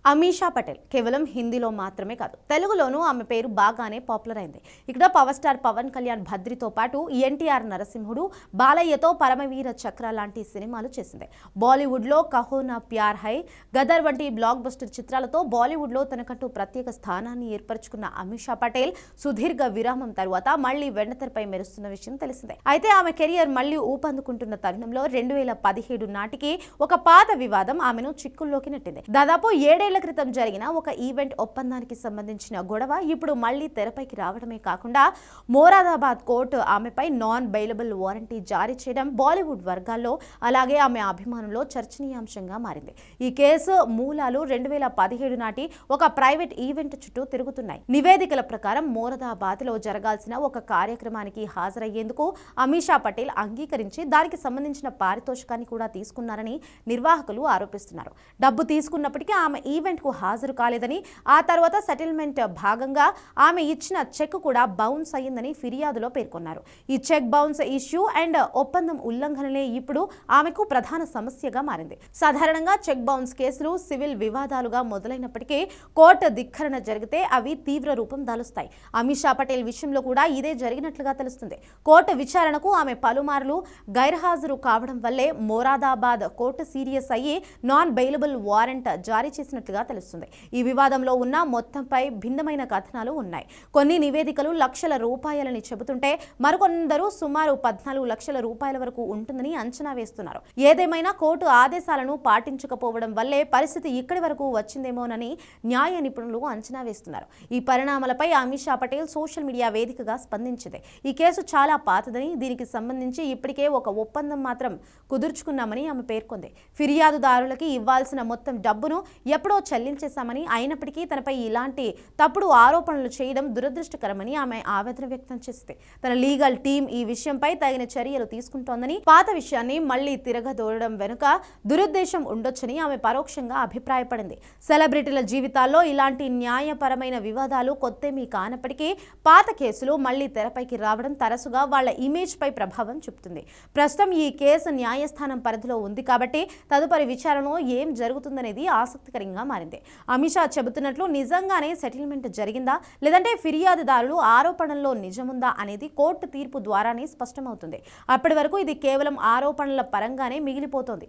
అమీషా పటేల్ కేవలం హిందీలో మాత్రమే కాదు, తెలుగులోనూ ఆమె పేరు బాగానే పాపులర్ అయింది. ఇక్కడ పవర్ స్టార్ పవన్ కళ్యాణ్ భద్రితో పాటు ఎన్టీఆర్ నరసింహుడు, బాలయ్యతో పరమవీర చక్ర లాంటి సినిమాలు చేసింది. బాలీవుడ్లో కహో నా ప్యార్ హై, గదర్ వంటి బ్లాక్ బస్టర్ చిత్రాలతో బాలీవుడ్లో తనకంటూ ప్రత్యేక స్థానాన్ని ఏర్పరచుకున్న అమీషా పటేల్ సుదీర్ఘ విరామం తరువాత మళ్లీ వెండితెరపై మెరుస్తున్న విషయం తెలిసిందే. అయితే ఆమె కెరియర్ మళ్లీ ఊపందుకుంటున్న తరుణంలో 2017 నాటికి ఒక పాత వివాదం ఆమెను చిక్కుల్లోకి నెట్టింది. దాదాపు 7 ఏళ్ల క్రితం జరిగిన ఒక ఈవెంట్ ఒప్పందానికి సంబంధించిన గొడవ ఇప్పుడు మళ్లీ తెరపైకి రావడమే కాకుండా మొరాదాబాద్ కోర్టు ఆమెపై నాన్ బెయిలబుల్ వారెంటీ జారీ చేయడం బాలీవుడ్ వర్గాల్లో అలాగే ఆమె అభిమానుల్లో చర్చనీయాంశంగా మారింది. ఈ కేసు మూలాలు 2017 నాటి ఒక ప్రైవేట్ ఈవెంట్ చుట్టూ తిరుగుతున్నాయి. నివేదికల ప్రకారం మొరాదాబాద్ లో జరగాల్సిన ఒక కార్యక్రమానికి హాజరయ్యేందుకు అమీషా పటేల్ అంగీకరించి దానికి సంబంధించిన పారితోషికాన్ని కూడా తీసుకున్నారని నిర్వాహకులు ఆరోపిస్తున్నారు. డబ్బు తీసుకున్నప్పటికీ ఆమె ఈవెంట్ కు హాజరు కాలేదని, ఆ తర్వాత సెటిల్మెంట్ భాగంగా ఆమె ఇచ్చిన చెక్ కూడా బౌన్స్ అయ్యిందని ఫిర్యాదులో పేర్కొన్నారు. ఈ చెక్ బౌన్స్ ఇష్యూ అండ్ ఒప్పందం ఉల్లంఘనలే ఇప్పుడు ఆమెకు ప్రధాన సమస్యగా మారింది. సాధారణంగా చెక్ బౌన్స్ కేసులు సివిల్ వివాదాలుగా మొదలైనప్పటికీ కోర్టు ధిక్కరణ జరిగితే అవి తీవ్ర రూపం దాలుస్తాయి. అమీషా పటేల్ విషయంలో కూడా ఇదే జరిగినట్లుగా తెలుస్తుంది. కోర్టు విచారణకు ఆమె పలుమార్లు గైర్హాజరు కావడం వల్లే మొరాదాబాద్ కోర్టు సీరియస్ అయ్యి నాన్ బెయిలబుల్ వారెంట్ జారీ చేసినట్లుగా తెలుస్తుంది. ఈ వివాదంలో ఉన్న మొత్తంపై భిన్నమైన కథనాలు ఉన్నాయి. కొన్ని నివేదికలు లక్షల రూపాయలని చెబుతుంటే మరికొందరు సుమారు 14 లక్షల రూపాయల వరకు ఉంటుందని అంచనా వేస్తున్నారు. ఏదేమైనా కోర్టు ఆదేశాలను పాటించకపోవడం వల్లే పరిస్థితి ఇక్కడి వరకు వచ్చిందేమోనని న్యాయ నిపుణులు అంచనా వేస్తున్నారు. ఈ పరిణామాలపై అమీషా పటేల్ సోషల్ మీడియా వేదికగా స్పందించింది. ఈ కేసు చాలా పాతదని, దీనికి సంబంధించి ఇప్పటికే ఒక ఒప్పందం మాత్రం కుదుర్చుకున్నామని ఆమె పేర్కొంది. ఫిర్యాదుదారులకి ఇవ్వాల్సిన మొత్తం డబ్బును ఎప్పుడో చెల్లించేశామని, అయినప్పటికీ తనపై ఇలాంటి తప్పుడు ఆరోపణలు చేయడం దురదృష్టకరమని ఆమె ఆవేదన వ్యక్తం చేసింది. తన లీగల్ టీం ఈ విషయంపై తగిన చర్యలు తీసుకుంటోందని, పాత విషయాన్ని మళ్లీ తిరగదోడడం వెనుక దురుద్దేశం ఉండొచ్చని ఆమె పరోక్షంగా అభిప్రాయపడింది. సెలబ్రిటీల జీవితాల్లో ఇలాంటి న్యాయపరమైన వివాదాలు కొత్తేమీ కానప్పటికీ పాత కేసులు మళ్లీ తెరపైకి రావడం తరచుగా వాళ్ల ఇమేజ్ పై ప్రభావం చూపుతుంది. ప్రస్తుతం ఈ కేసు న్యాయస్థానం పరిధిలో ఉంది కాబట్టి తదుపరి విచారణలో ఏం జరుగుతుందనేది ఆసక్తికరంగా మారింది. అమీషా చెబుతున్నట్లు నిజంగానే సెటిల్మెంట్ జరిగిందా, లేదంటే ఫిర్యాదుదారులు ఆరోపణల్లో నిజముందా అనేది కోర్టు తీర్పు ద్వారానే స్పష్టమవుతుంది. అప్పటి వరకు ఇది కేవలం ఆరోపణల పరంగానే మిగిలిపోతోంది.